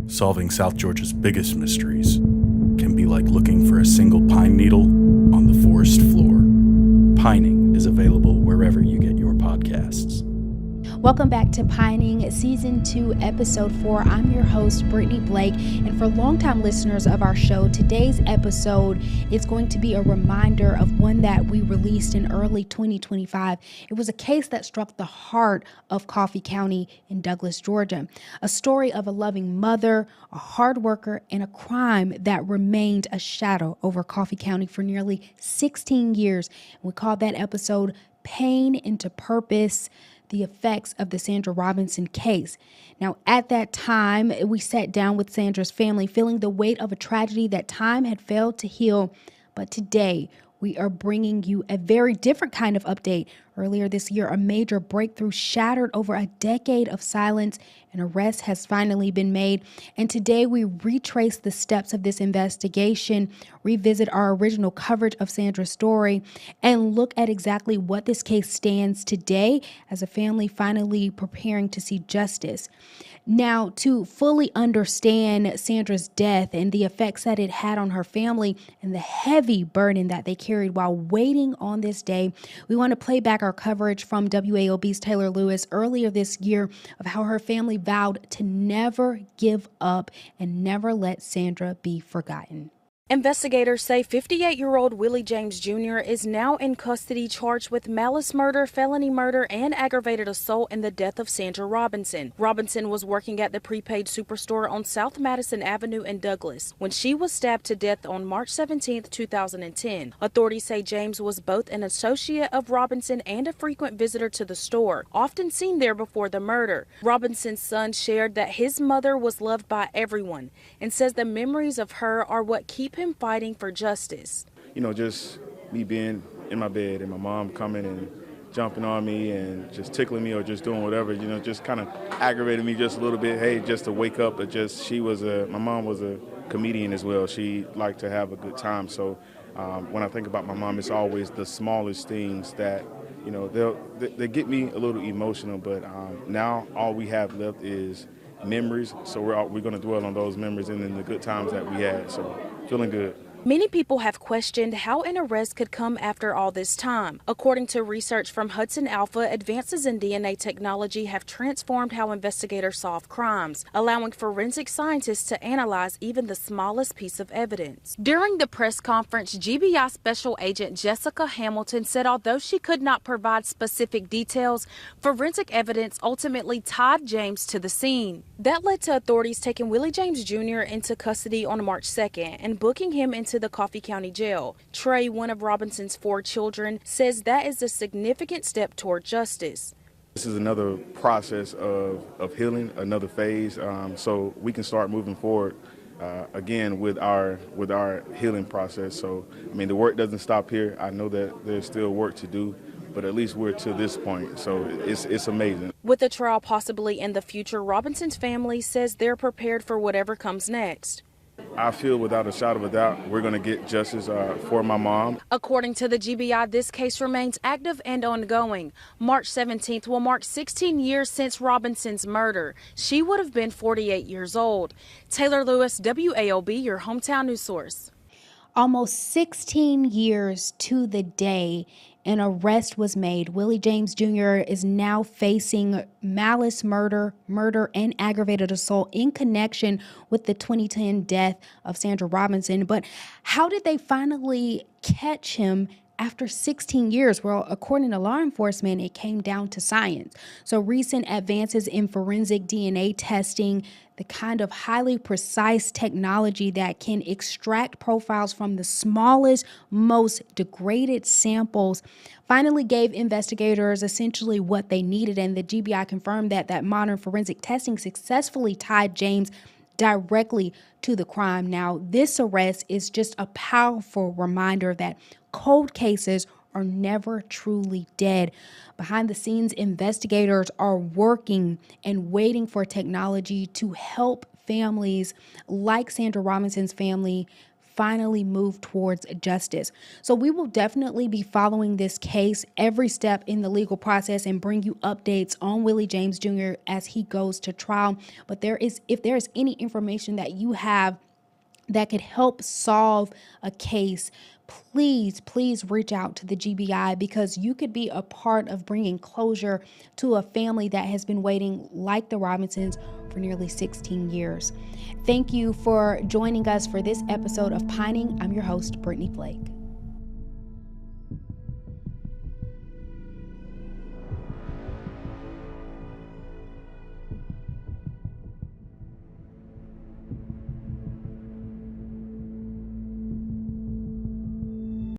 Solving South Georgia's biggest mysteries can be like looking for a single pine needle on the forest floor. Pining is available wherever you get your podcasts. Welcome back to Pining, Season 2, Episode 4. I'm your host, Brittany Blake, and for longtime listeners of our show, today's episode is going to be a reminder of one that we released in early 2025. It was a case that struck the heart of Coffee County in Douglas, Georgia. A story of a loving mother, a hard worker, and a crime that remained a shadow over Coffee County for nearly 16 years. We called that episode Pain into Purpose: The Effects of the Sandra Robinson Case. Now, at that time, we sat down with Sandra's family, feeling the weight of a tragedy that time had failed to heal. But today, we are bringing you a very different kind of update. Earlier this year, a major breakthrough shattered over a decade of silence. An arrest has finally been made. And today, we retrace the steps of this investigation, revisit our original coverage of Sandra's story, and look at exactly what this case stands today as a family finally preparing to see justice. Now, to fully understand Sandra's death and the effects that it had on her family and the heavy burden that they carried while waiting on this day, we want to play back our coverage from WAOB's Taylor Lewis earlier this year of how her family vowed to never give up and never let Sandra be forgotten. Investigators say 58-year-old Willie James Jr. is now in custody charged with malice murder, felony murder, and aggravated assault in the death of Sandra Robinson. Robinson was working at the prepaid superstore on South Madison Avenue in Douglas when she was stabbed to death on March 17, 2010. Authorities say James was both an associate of Robinson and a frequent visitor to the store, often seen there before the murder. Robinson's son shared that his mother was loved by everyone and says the memories of her are what keep him fighting for justice. Just me being in my bed and my mom coming and jumping on me and just tickling me or just doing whatever, just kind of aggravated me just a little bit. Hey, just to wake up, but just my mom was a comedian as well. She liked to have a good time. So when I think about my mom, it's always the smallest things that, they get me a little emotional. But now all we have left is memories. So we're going to dwell on those memories and then the good times that we had. So feeling good. Many people have questioned how an arrest could come after all this time. According to research from Hudson Alpha, advances in DNA technology have transformed how investigators solve crimes, allowing forensic scientists to analyze even the smallest piece of evidence. During the press conference, GBI Special Agent Jessica Hamilton said although she could not provide specific details, forensic evidence ultimately tied James to the scene. That led to authorities taking Willie James Jr. into custody on March 2nd and booking him into the Coffee County Jail. Trey, one of Robinson's 4 children, says that is a significant step toward justice. This is another process of healing, another phase, so we can start moving forward again with our healing process. So, the work doesn't stop here. I know that there's still work to do, but at least we're to this point, so it's amazing. With the trial possibly in the future, Robinson's family says they're prepared for whatever comes next. I feel without a shadow of a doubt we're going to get justice for my mom. According to the GBI, this case remains active and ongoing. March 17th will mark 16 years since Robinson's murder. She would have been 48 years old. Taylor Lewis, WAOB, your hometown news source. Almost 16 years to the day, an arrest was made. Willie James Jr. is now facing malice murder, and aggravated assault in connection with the 2010 death of Sandra Robinson. But how did they finally catch him after 16 years? Well, according to law enforcement, it came down to science. So recent advances in forensic DNA testing, the kind of highly precise technology that can extract profiles from the smallest, most degraded samples, finally gave investigators essentially what they needed. And the GBI confirmed that modern forensic testing successfully tied James directly to the crime. Now, this arrest is just a powerful reminder that cold cases are never truly dead. Behind the scenes, investigators are working and waiting for technology to help families like Sandra Robinson's family finally move towards justice. So we will definitely be following this case every step in the legal process and bring you updates on Willie James Jr. as he goes to trial. But if there is any information that you have that could help solve a case, please reach out to the GBI, because you could be a part of bringing closure to a family that has been waiting, like the Robinsons, for nearly 16 years. Thank you for joining us for this episode of Pining. I'm your host, Brittany Blake.